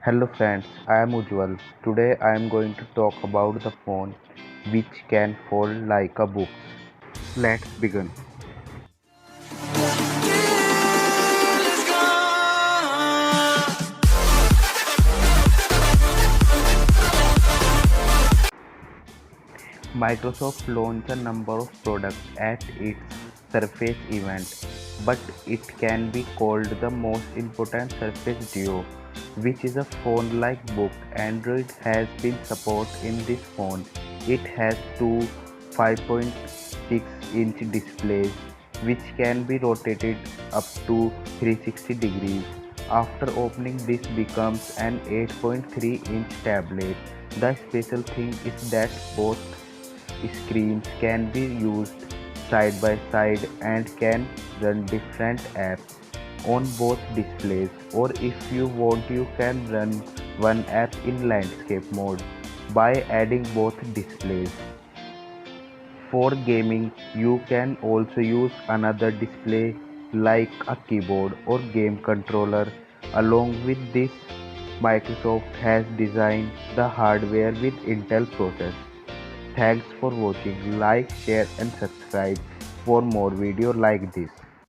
Hello friends, I am Ujjwal. Today I am going to talk about the phone which can fold like a book. Let's begin. Microsoft launched a number of products at its Surface event, but it can be called the most important Surface Duo, which is a phone-like book. Android has been support in this phone. It has two 5.6-inch displays, which can be rotated up to 360 degrees. After opening, this becomes an 8.3-inch tablet. The special thing is that both screens can be used side by side and can run different apps on both displays, or if you want you can run one app in landscape mode by adding both displays. For gaming, you can also use another display like a keyboard or game controller. Along with this, Microsoft has designed the hardware with Intel processors. Thanks for watching. Like, share and subscribe for more videos like this.